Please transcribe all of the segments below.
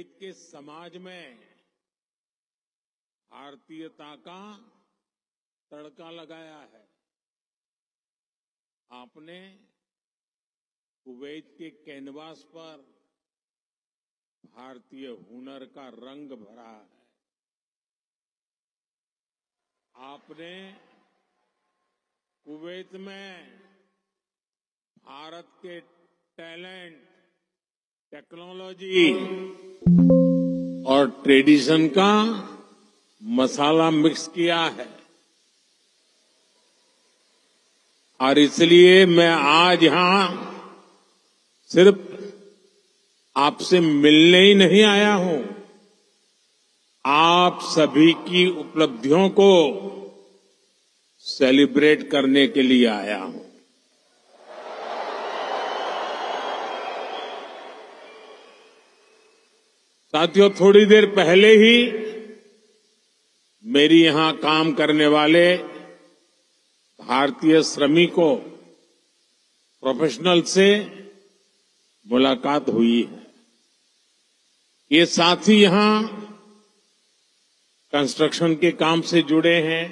Kuwait के समाज में भारतीयता का तड़का लगाया है। आपने कुवैत के कैनवास पर भारतीय हुनर का रंग भरा है। आपने कुवैत में भारत के टैलेंट, टेक्नोलॉजी और ट्रेडिशन का मसाला मिक्स किया है। और इसलिए मैं आज यहां सिर्फ आपसे मिलने ही नहीं आया हूं, आप सभी की उपलब्धियों को सेलिब्रेट करने के लिए आया हूं। साथियों, थोड़ी देर पहले ही मेरी यहां काम करने वाले भारतीय श्रमिकों, प्रोफेशनल से मुलाकात हुई है। ये साथी यहां कंस्ट्रक्शन के काम से जुड़े हैं,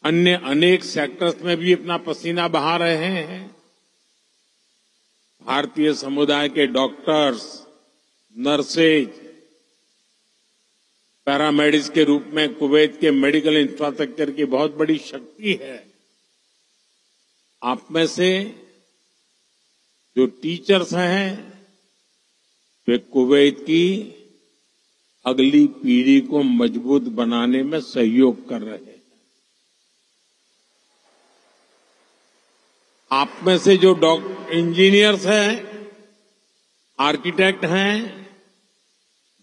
अन्य अनेक सेक्टर्स में भी अपना पसीना बहा रहे हैं। भारतीय समुदाय के डॉक्टर्स, नर्सेज, पैरामेडिक्स के रूप में कुवैत के मेडिकल इंफ्रास्ट्रक्चर की बहुत बड़ी शक्ति है। आप में से जो टीचर्स हैं वे कुवैत की अगली पीढ़ी को मजबूत बनाने में सहयोग कर रहे हैं। आप में से जो इंजीनियर्स हैं, आर्किटेक्ट हैं,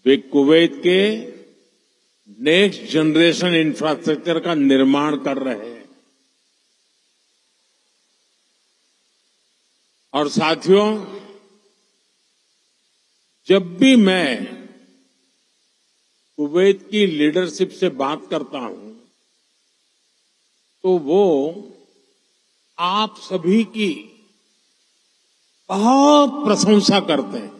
वे कुवैत के नेक्स्ट जनरेशन इंफ्रास्ट्रक्चर का निर्माण कर रहे हैं। और साथियों, जब भी मैं कुवैत की लीडरशिप से बात करता हूं तो वो आप सभी की बहुत प्रशंसा करते हैं।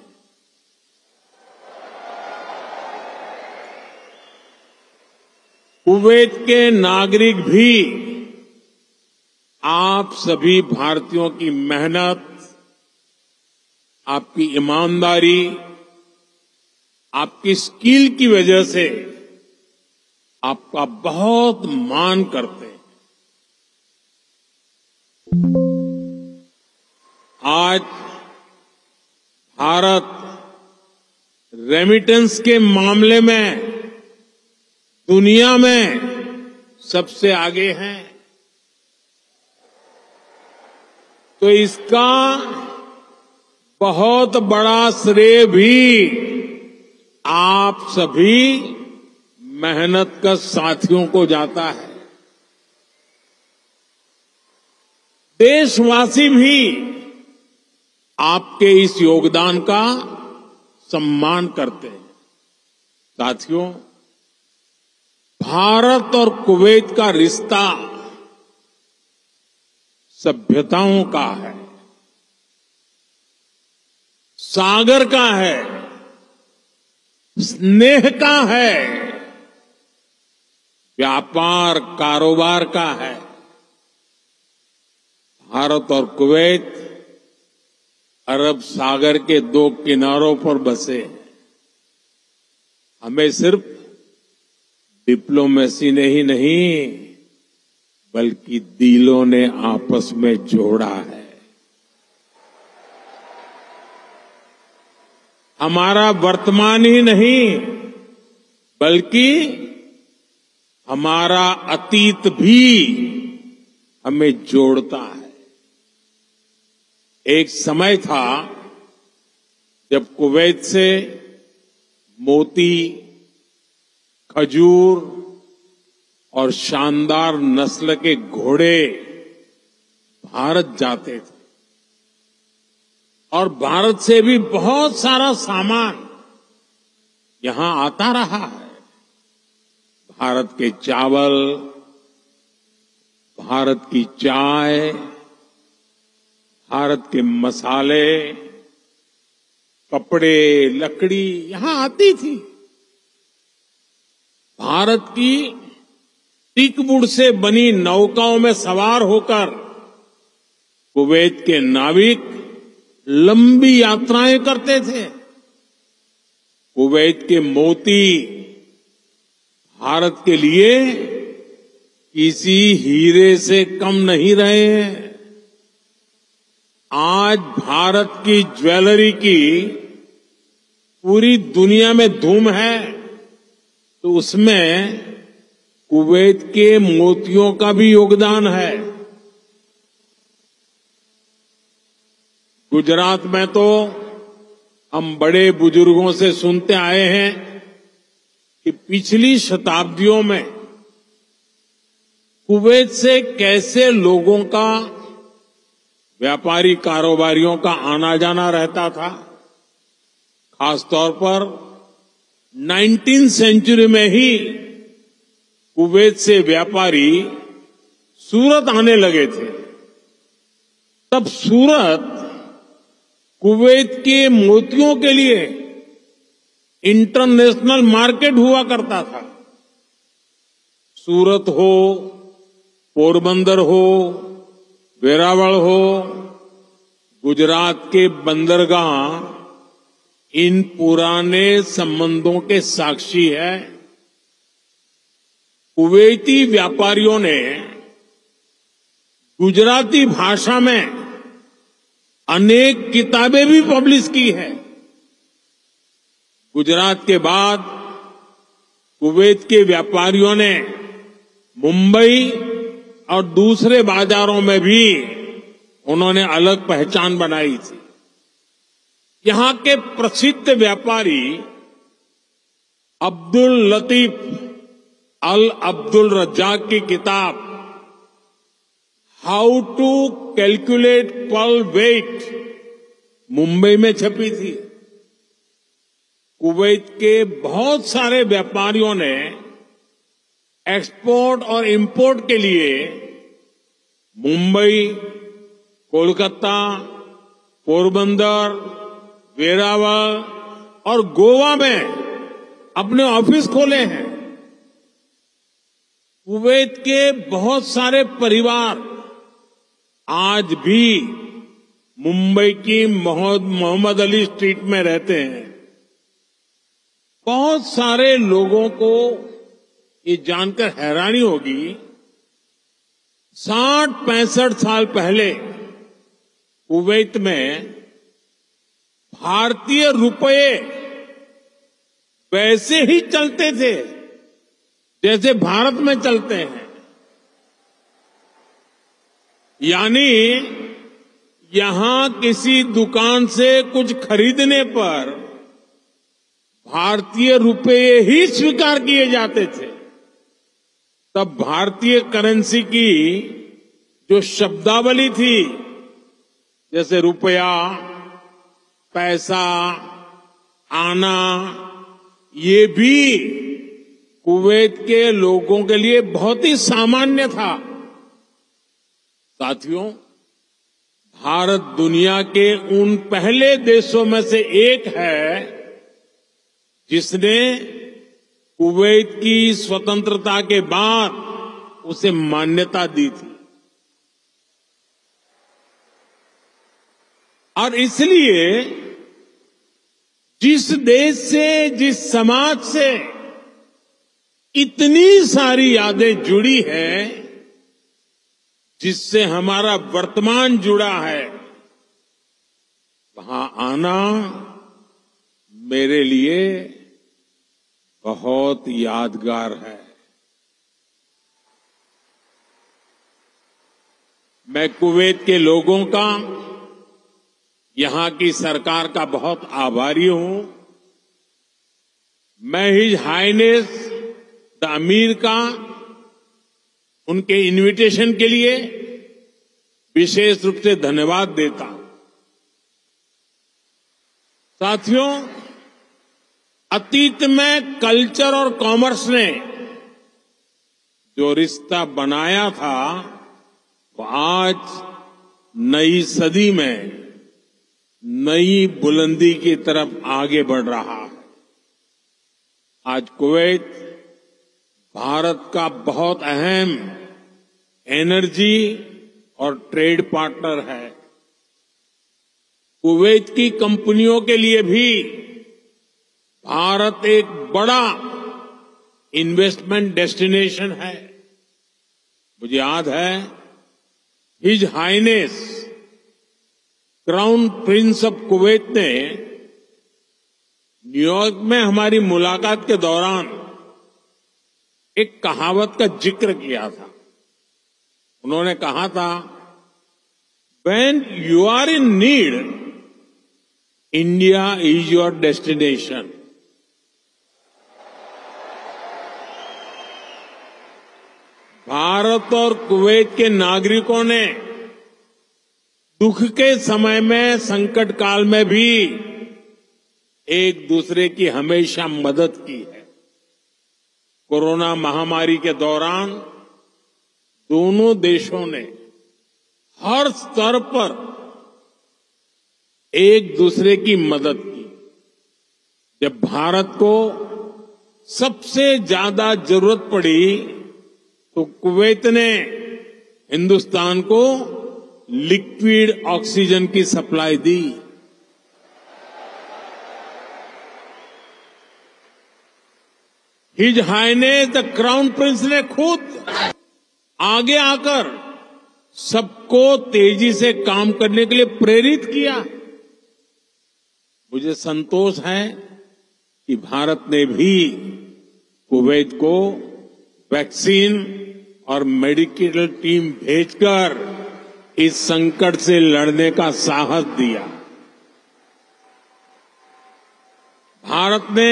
कुवैत के नागरिक भी आप सभी भारतीयों की मेहनत, आपकी ईमानदारी, आपकी स्किल की वजह से आपका बहुत मान करते हैं। आज भारत रेमिटेंस के मामले में दुनिया में सबसे आगे है, तो इसका बहुत बड़ा श्रेय भी आप सभी मेहनत का साथियों को जाता है। देशवासी भी आपके इस योगदान का सम्मान करते हैं। साथियों, भारत और कुवैत का रिश्ता सभ्यताओं का है, सागर का है, स्नेह का है, व्यापार कारोबार का है। भारत और कुवैत अरब सागर के दो किनारों पर बसे हैं। हमें सिर्फ डिप्लोमेसी ने ही नहीं बल्कि दिलों ने आपस में जोड़ा है। हमारा वर्तमान ही नहीं बल्कि हमारा अतीत भी हमें जोड़ता है। एक समय था जब कुवैत से मोती, खजूर और शानदार नस्ल के घोड़े भारत जाते थे और भारत से भी बहुत सारा सामान यहां आता रहा है। भारत के चावल, भारत की चाय, भारत के मसाले, कपड़े, लकड़ी यहां आती थी। भारत की टीकवुड से बनी नौकाओं में सवार होकर कुवैत के नाविक लंबी यात्राएं करते थे। कुवैत के मोती भारत के लिए किसी हीरे से कम नहीं रहे हैं। आज भारत की ज्वेलरी की पूरी दुनिया में धूम है, तो उसमें कुवैत के मोतियों का भी योगदान है। गुजरात में तो हम बड़े बुजुर्गों से सुनते आए हैं कि पिछली शताब्दियों में कुवैत से कैसे लोगों का, व्यापारी कारोबारियों का आना जाना रहता था। खासतौर पर 19वीं सेंचुरी में ही कुवैत से व्यापारी सूरत आने लगे थे। तब सूरत कुवैत के मोतियों के लिए इंटरनेशनल मार्केट हुआ करता था। सूरत हो, पोरबंदर हो, वेरावल हो, गुजरात के बंदरगाह इन पुराने संबंधों के साक्षी है। कुवैती व्यापारियों ने गुजराती भाषा में अनेक किताबें भी पब्लिश की है। गुजरात के बाद कुवैत के व्यापारियों ने मुंबई और दूसरे बाजारों में भी उन्होंने अलग पहचान बनाई थी। यहां के प्रसिद्ध व्यापारी अब्दुल लतीफ अल अब्दुल रज्जाक की किताब how to calculate pearl weight Mumbai में छपी थी। कुवैत के बहुत सारे व्यापारियों ने एक्सपोर्ट और इंपोर्ट के लिए मुंबई, कोलकाता, पोरबंदर, वेरावल और गोवा में अपने ऑफिस खोले हैं। कुवैत के बहुत सारे परिवार आज भी मुंबई की मोहम्मद अली स्ट्रीट में रहते हैं। बहुत सारे लोगों को ये जानकर हैरानी होगी, 60-65 साल पहले कुवैत में भारतीय रुपये वैसे ही चलते थे जैसे भारत में चलते हैं। यानी यहां किसी दुकान से कुछ खरीदने पर भारतीय रुपये ही स्वीकार किए जाते थे। तब भारतीय करेंसी की जो शब्दावली थी, जैसे रुपया, पैसा, आना, ये भी कुवैत के लोगों के लिए बहुत ही सामान्य था। साथियों, भारत दुनिया के उन पहले देशों में से एक है जिसने कुवैत की स्वतंत्रता के बाद उसे मान्यता दी थी। और इसलिए जिस देश से, जिस समाज से इतनी सारी यादें जुड़ी हैं, जिससे हमारा वर्तमान जुड़ा है, वहां आना मेरे लिए बहुत यादगार है। मैं कुवैत के लोगों का, यहां की सरकार का बहुत आभारी हूं। मैं हिज हाइनेस द अमीर का उनके इनविटेशन के लिए विशेष रूप से धन्यवाद देता हूं। साथियों, अतीत में कल्चर और कॉमर्स ने जो रिश्ता बनाया था, वो आज नई सदी में नई बुलंदी की तरफ आगे बढ़ रहा है। आज कुवैत भारत का बहुत अहम एनर्जी और ट्रेड पार्टनर है। कुवैत की कंपनियों के लिए भी भारत एक बड़ा इन्वेस्टमेंट डेस्टिनेशन है। मुझे याद है, his highness crown prince of Kuwait ने न्यूयॉर्क में हमारी मुलाकात के दौरान एक कहावत का जिक्र किया था। उन्होंने कहा था, when you are in need, India is your destination. Bharat और कुवैत के नागरिकों ने दुख के समय में, संकट काल में भी एक दूसरे की हमेशा मदद की है। कोरोना महामारी के दौरान दोनों देशों ने हर स्तर पर एक दूसरे की मदद की। जब भारत को सबसे ज्यादा जरूरत पड़ी तो कुवैत ने हिंदुस्तान को लिक्विड ऑक्सीजन की सप्लाई दी। His highness the crown prince ने खुद आगे आकर सबको तेजी से काम करने के लिए प्रेरित किया। मुझे संतोष है कि भारत ने भी कुवैत को वैक्सीन और मेडिकल टीम भेजकर इस संकट से लड़ने का साहस दिया। भारत ने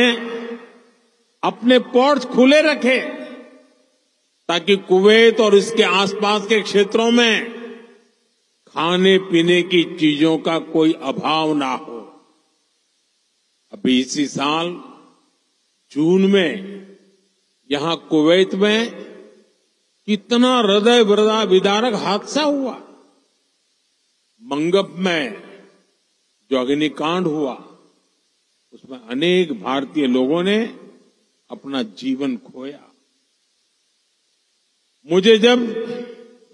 अपने पोर्ट्स खुले रखे ताकि कुवैत और इसके आसपास के क्षेत्रों में खाने पीने की चीजों का कोई अभाव ना हो। अभी इसी साल जून में यहां कुवैत में कितना हृदय विदारक हादसा हुआ। मंगब में जो अग्निकांड हुआ, उसमें अनेक भारतीय लोगों ने अपना जीवन खोया। मुझे जब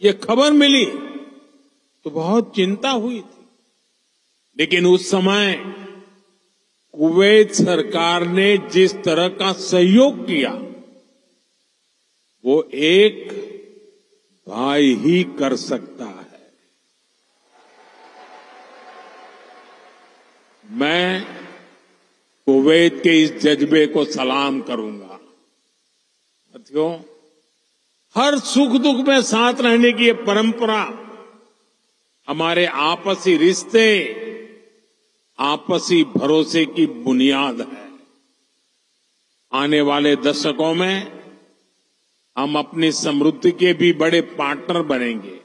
ये खबर मिली तो बहुत चिंता हुई थी, लेकिन उस समय कुवैत सरकार ने जिस तरह का सहयोग किया, वो एक भाई ही कर सकता है। मैं कुवैत के इस जज्बे को सलाम करूंगा। साथियों, हर सुख दुख में साथ रहने की ये परंपरा हमारे आपसी रिश्ते, आपसी भरोसे की बुनियाद है। आने वाले दशकों में हम अपनी समृद्धि के भी बड़े पार्टनर बनेंगे।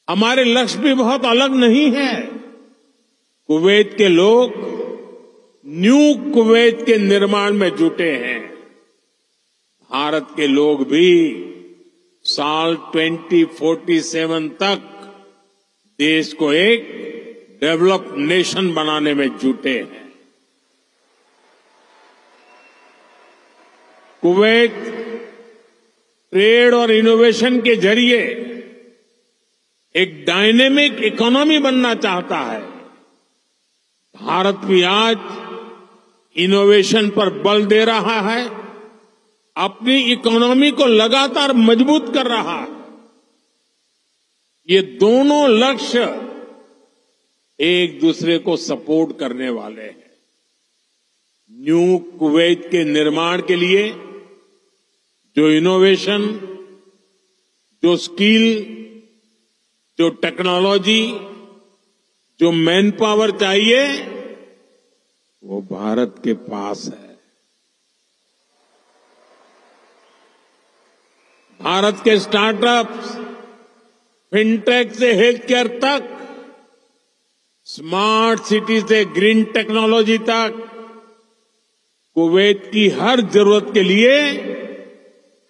हमारे लक्ष्य भी बहुत अलग नहीं है। कुवैत के लोग न्यू कुवैत के निर्माण में जुटे हैं। भारत के लोग भी साल 2047 तक देश को एक डेवलप्ड नेशन बनाने में जुटे हैं। कुवैत ट्रेड और इनोवेशन के जरिए एक डायनेमिक इकोनॉमी बनना चाहता है। भारत भी आज इनोवेशन पर बल दे रहा है, अपनी इकोनॉमी को लगातार मजबूत कर रहा है। ये दोनों लक्ष्य एक दूसरे को सपोर्ट करने वाले हैं। न्यू कुवैत के निर्माण के लिए जो इनोवेशन, जो स्किल, जो टेक्नोलॉजी, जो मैन पावर चाहिए, वो भारत के पास है। भारत के स्टार्टअप्स, फिनटेक से हेल्थ केयर तक, स्मार्ट सिटी से ग्रीन टेक्नोलॉजी तक, कुवैत की हर जरूरत के लिए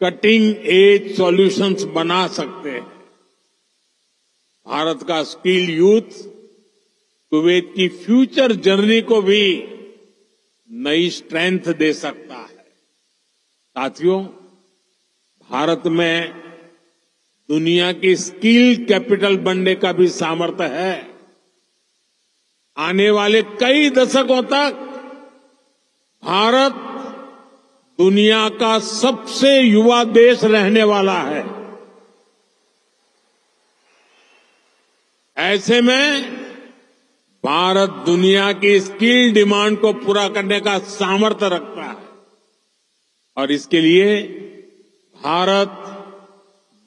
कटिंग एज सॉल्यूशंस बना सकते हैं। भारत का स्किल यूथ कुवैत की फ्यूचर जर्नी को भी नई स्ट्रेंथ दे सकता है। साथियों, भारत में दुनिया की स्किल कैपिटल बनने का भी सामर्थ्य है। आने वाले कई दशकों तक भारत दुनिया का सबसे युवा देश रहने वाला है। ऐसे में भारत दुनिया की स्किल डिमांड को पूरा करने का सामर्थ्य रखता है और इसके लिए भारत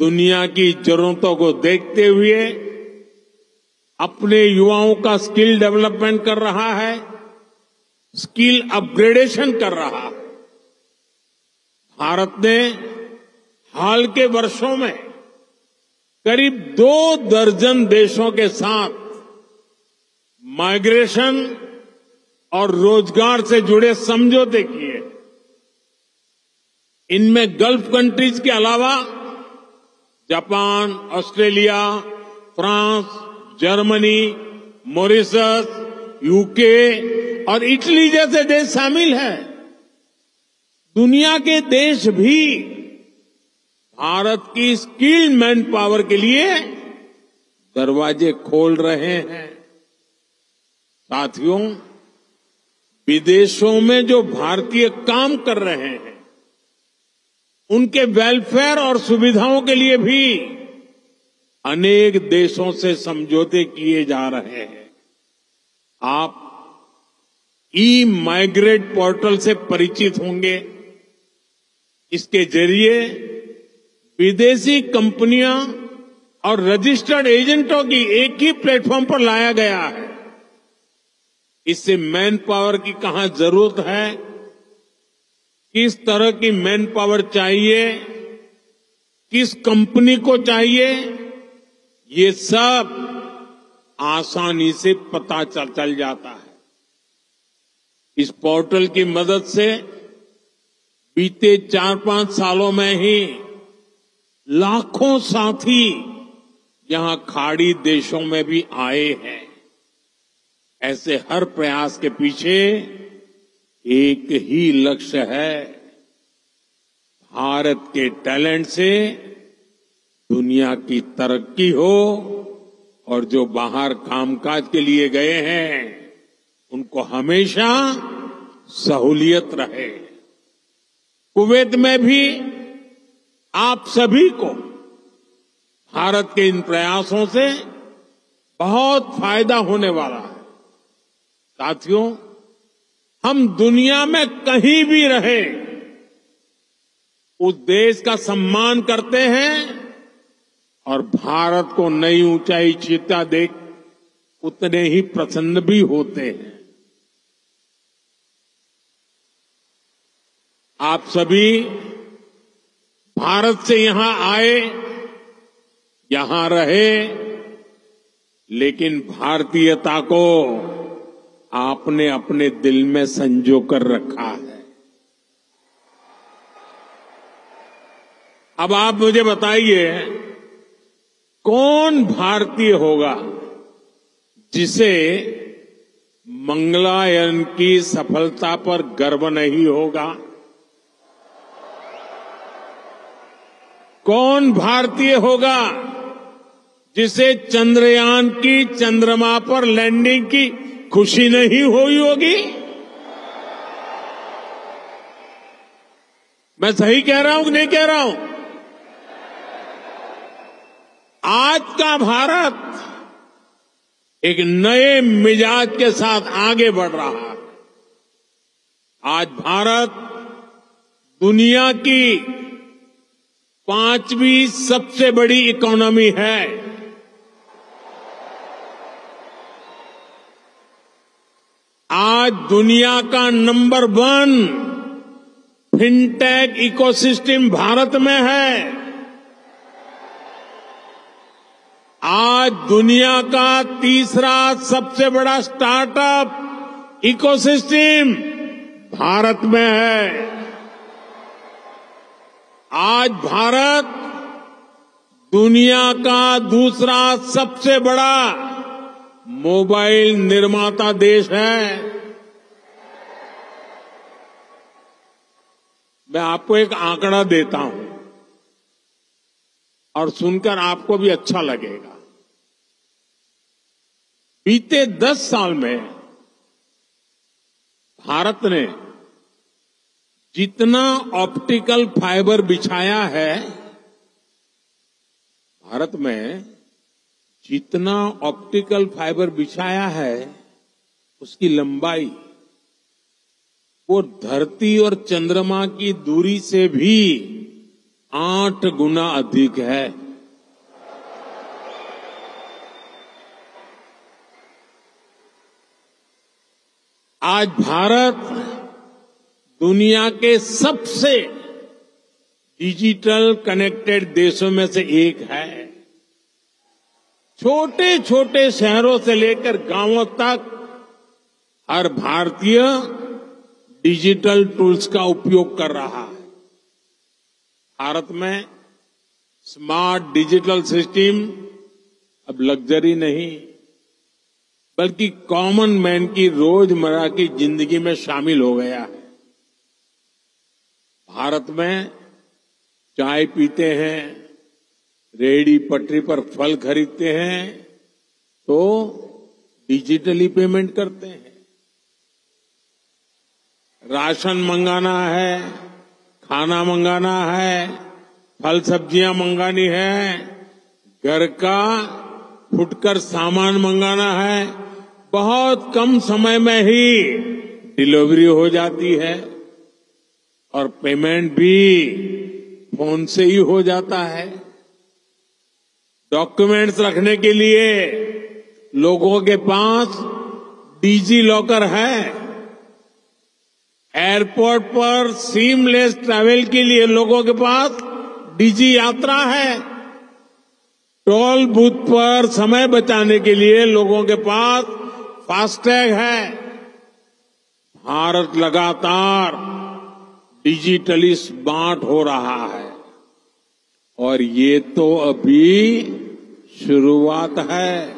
दुनिया की जरूरतों को देखते हुए अपने युवाओं का स्किल डेवलपमेंट कर रहा है, स्किल अपग्रेडेशन कर रहा है। भारत ने हाल के वर्षों में करीब 2 दर्जन देशों के साथ माइग्रेशन और रोजगार से जुड़े समझौते किए। इनमें गल्फ कंट्रीज के अलावा Japan, Australia, France, Germany, Mauritius, UK और इटली जैसे देश शामिल हैं। दुनिया के देश भी भारत की स्किल्ड मैन पावर के लिए दरवाजे खोल रहे हैं। साथियों, विदेशों में जो भारतीय काम कर रहे हैं, उनके वेलफेयर और सुविधाओं के लिए भी अनेक देशों से समझौते किए जा रहे हैं। आप ई माइग्रेट पोर्टल से परिचित होंगे। इसके जरिए विदेशी कंपनियां और रजिस्टर्ड एजेंटों की एक ही प्लेटफॉर्म पर लाया गया है। इससे मैन पावर की कहां जरूरत है, किस तरह की मैन पावर चाहिए, किस कंपनी को चाहिए, ये सब आसानी से पता चल जाता है। इस पोर्टल की मदद से बीते 4-5 सालों में ही लाखों साथी यहां खाड़ी देशों में भी आए हैं। ऐसे हर प्रयास के पीछे एक ही लक्ष्य है, भारत के टैलेंट से दुनिया की तरक्की हो और जो बाहर कामकाज के लिए गए हैं उनको हमेशा सहूलियत रहे। कुवैत में भी आप सभी को भारत के इन प्रयासों से बहुत फायदा होने वाला है। साथियों, हम दुनिया में कहीं भी रहे उस देश का सम्मान करते हैं और भारत को नई ऊंचाई छूता देख उतने ही प्रसन्न भी होते हैं। आप सभी भारत से यहां आए, यहां रहे, लेकिन भारतीयता को आपने अपने दिल में संजो कर रखा है। अब आप मुझे बताइए, कौन भारतीय होगा जिसे मंगलायन की सफलता पर गर्व नहीं होगा? कौन भारतीय होगा जिसे चंद्रयान की चंद्रमा पर लैंडिंग की खुशी नहीं हुई होगी? मैं सही कह रहा हूं कि नहीं कह रहा हूं? आज का भारत एक नए मिजाज के साथ आगे बढ़ रहा है। आज भारत दुनिया की 5वीं सबसे बड़ी इकोनॉमी है। आज दुनिया का नंबर 1 फिनटेक इकोसिस्टम भारत में है। आज दुनिया का तीसरा सबसे बड़ा स्टार्टअप इकोसिस्टम भारत में है। आज भारत दुनिया का दूसरा सबसे बड़ा मोबाइल निर्माता देश है। मैं आपको एक आंकड़ा देता हूं और सुनकर आपको भी अच्छा लगेगा। बीते 10 साल में भारत ने जितना ऑप्टिकल फाइबर बिछाया है, भारत में जितना ऑप्टिकल फाइबर बिछाया है, उसकी लंबाई वो धरती और चंद्रमा की दूरी से भी 8 गुना अधिक है। आज भारत दुनिया के सबसे डिजिटल कनेक्टेड देशों में से एक है। छोटे छोटे शहरों से लेकर गांवों तक हर भारतीय डिजिटल टूल्स का उपयोग कर रहा है। भारत में स्मार्ट डिजिटल सिस्टम अब लग्जरी नहीं, बल्कि कॉमन मैन की रोजमर्रा की जिंदगी में शामिल हो गया है। भारत में चाय पीते हैं, रेहड़ी पटरी पर फल खरीदते हैं तो डिजिटली पेमेंट करते हैं। राशन मंगाना है, खाना मंगाना है, फल सब्जियां मंगानी है, घर का फुटकर सामान मंगाना है, बहुत कम समय में ही डिलीवरी हो जाती है और पेमेंट भी फोन से ही हो जाता है। डॉक्यूमेंट्स रखने के लिए लोगों के पास डिजी लॉकर है। एयरपोर्ट पर सीमलेस ट्रैवल के लिए लोगों के पास डिजी यात्रा है। टोल बूथ पर समय बचाने के लिए लोगों के पास फास्टैग है। भारत लगातार डिजिटली स्मार्ट हो रहा है और ये तो अभी शुरुआत है।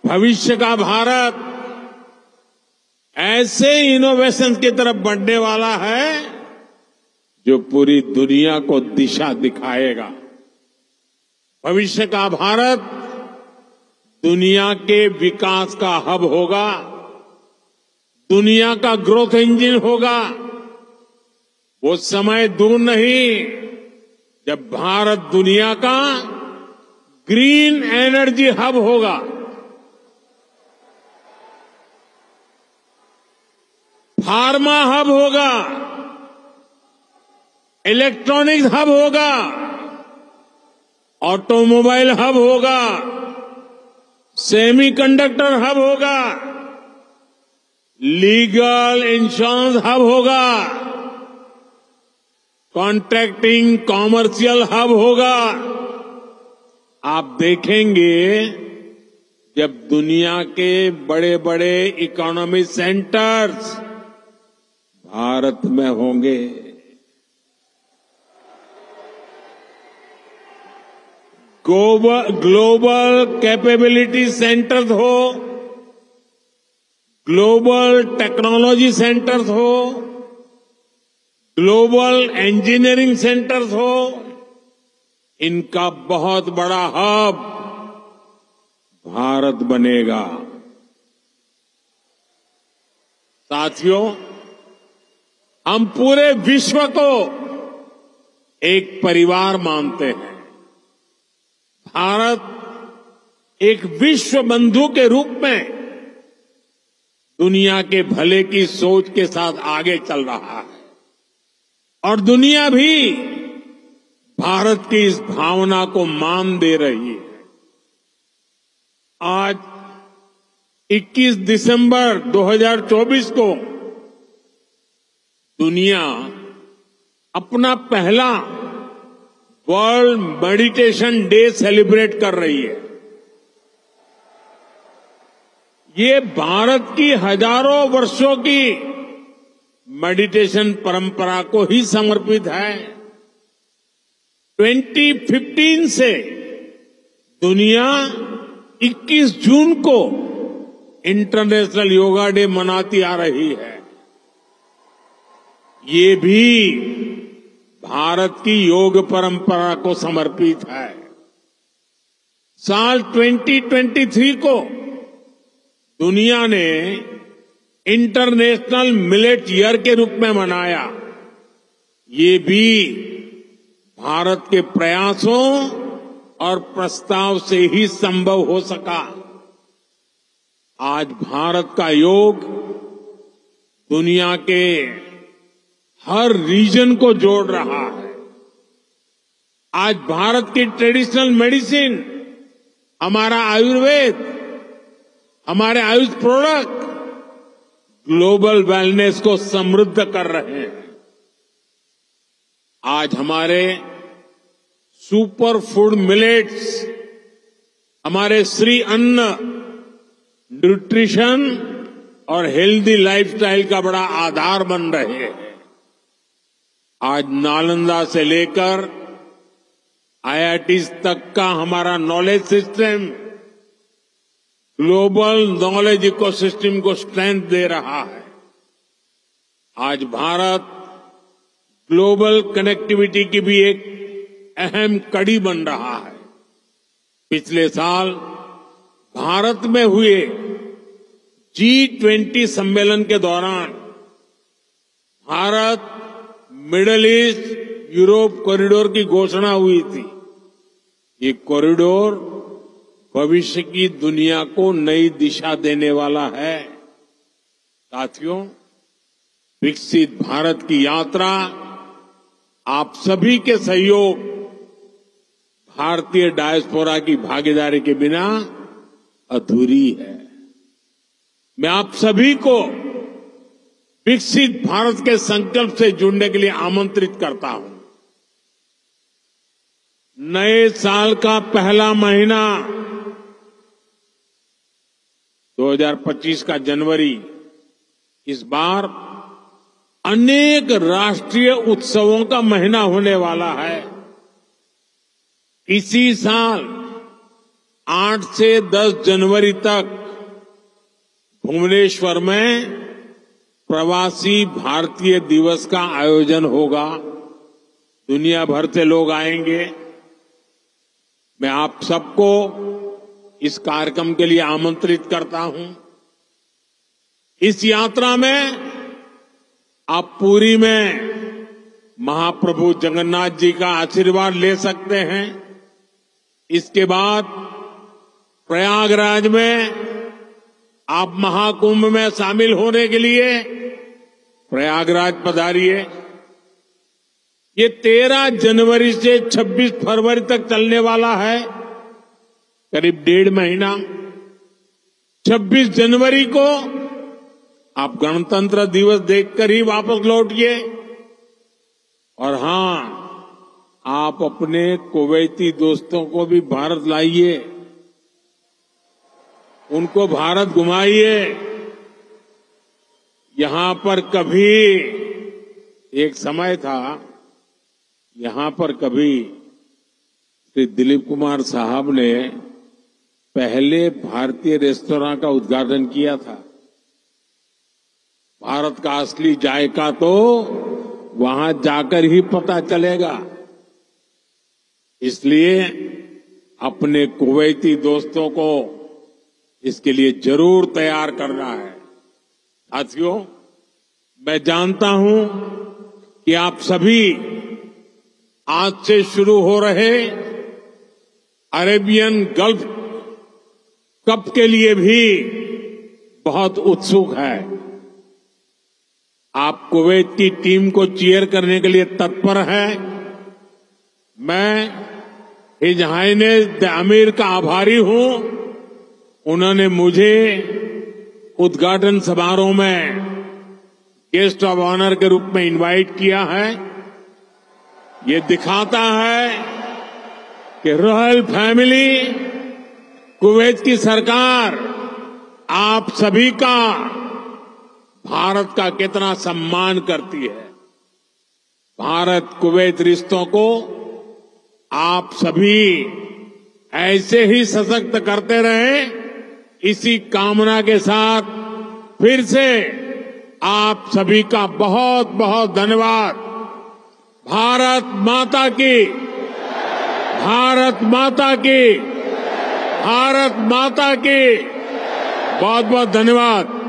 भविष्य का भारत ऐसे इनोवेशन की तरफ बढ़ने वाला है जो पूरी दुनिया को दिशा दिखाएगा। भविष्य का भारत दुनिया के विकास का हब होगा, दुनिया का ग्रोथ इंजन होगा। वो समय दूर नहीं जब भारत दुनिया का ग्रीन एनर्जी हब होगा। फार्मा हब होगा, इलेक्ट्रॉनिक्स हब होगा, ऑटोमोबाइल हब होगा, सेमीकंडक्टर हब होगा, लीगल इंश्योरेंस हब होगा, कॉन्ट्रैक्टिंग कॉमर्शियल हब होगा। आप देखेंगे जब दुनिया के बड़े बड़े इकोनॉमिक सेंटर्स भारत में होंगे। ग्लोबल कैपेबिलिटी सेंटर्स हो, ग्लोबल टेक्नोलॉजी सेंटर्स हो, ग्लोबल इंजीनियरिंग सेंटर्स हो, इनका बहुत बड़ा हब भारत बनेगा। साथियों, हम पूरे विश्व को एक परिवार मानते हैं। भारत एक विश्व बंधु के रूप में दुनिया के भले की सोच के साथ आगे चल रहा है और दुनिया भी भारत की इस भावना को मान दे रही है। आज 21 दिसंबर 2024 को दुनिया अपना पहला वर्ल्ड मेडिटेशन डे सेलिब्रेट कर रही है। ये भारत की हजारों वर्षों की मेडिटेशन परंपरा को ही समर्पित है। 2015 से दुनिया 21 जून को इंटरनेशनल योगा डे मनाती आ रही है। ये भी भारत की योग परंपरा को समर्पित है। साल 2023 को दुनिया ने इंटरनेशनल मिलेट ईयर के रूप में मनाया। ये भी भारत के प्रयासों और प्रस्ताव से ही संभव हो सका। आज भारत का योग दुनिया के हर रीजन को जोड़ रहा है। आज भारत की ट्रेडिशनल मेडिसिन, हमारा आयुर्वेद, हमारे आयुष प्रोडक्ट ग्लोबल वेलनेस को समृद्ध कर रहे हैं। आज हमारे सुपर फूड मिलेट्स, हमारे श्री अन्न, न्यूट्रिशन और हेल्दी लाइफस्टाइल का बड़ा आधार बन रहे हैं। आज नालंदा से लेकर IITs तक का हमारा knowledge system global knowledge ecosystem को स्ट्रेंथ दे रहा है। आज भारत ग्लोबल कनेक्टिविटी की भी एक अहम कड़ी बन रहा है। पिछले साल भारत में हुए G20 सम्मेलन के दौरान Bharat middle east Europe corridor की घोषणा हुई थी। ये कॉरिडोर भविष्य की दुनिया को नई दिशा देने वाला है। साथियों, विकसित भारत की यात्रा आप सभी के सहयोग, भारतीय डायस्पोरा की भागीदारी के बिना अधूरी है। मैं आप सभी को विकसित भारत के संकल्प से जुड़ने के लिए आमंत्रित करता हूं। नए साल का पहला महीना 2025 का जनवरी इस बार अनेक राष्ट्रीय उत्सवों का महीना होने वाला है। इसी साल 8 से 10 जनवरी तक भुवनेश्वर में प्रवासी भारतीय दिवस का आयोजन होगा। दुनिया भर से लोग आएंगे। मैं आप सबको इस कार्यक्रम के लिए आमंत्रित करता हूं। इस यात्रा में आप पुरी में महाप्रभु जगन्नाथ जी का आशीर्वाद ले सकते हैं। इसके बाद प्रयागराज में आप महाकुंभ में शामिल होने के लिए प्रयागराज पधारिए। ये 13 जनवरी से 26 फरवरी तक चलने वाला है, करीब 1.5 महीना। 26 जनवरी को आप गणतंत्र दिवस देखकर ही वापस लौटिए। और हां, आप अपने कुवैती दोस्तों को भी भारत लाइए, उनको भारत घुमाइए। यहां पर कभी एक समय था, यहां पर कभी श्री दिलीप कुमार साहब ने पहले भारतीय रेस्तरां का उद्घाटन किया था। भारत का असली जायका तो वहां जाकर ही पता चलेगा। इसलिए अपने कुवैती दोस्तों को इसके लिए जरूर तैयार करना है। साथियों, मैं जानता हूं कि आप सभी आज से शुरू हो रहे अरेबियन गल्फ कप के लिए भी बहुत उत्सुक है। आप कुवैत की टीम को चीयर करने के लिए तत्पर हैं। मैं हिज हाइनेस द अमीर का आभारी हूं। उन्होंने मुझे उद्घाटन समारोह में गेस्ट ऑफ ऑनर के रूप में इनवाइट किया है। ये दिखाता है कि रॉयल फैमिली, कुवैत की सरकार आप सभी का, भारत का कितना सम्मान करती है। भारत कुवैत रिश्तों को आप सभी ऐसे ही सशक्त करते रहें, इसी कामना के साथ फिर से आप सभी का बहुत बहुत धन्यवाद। भारत माता की, भारत माता की, भारत माता की बहुत बहुत धन्यवाद।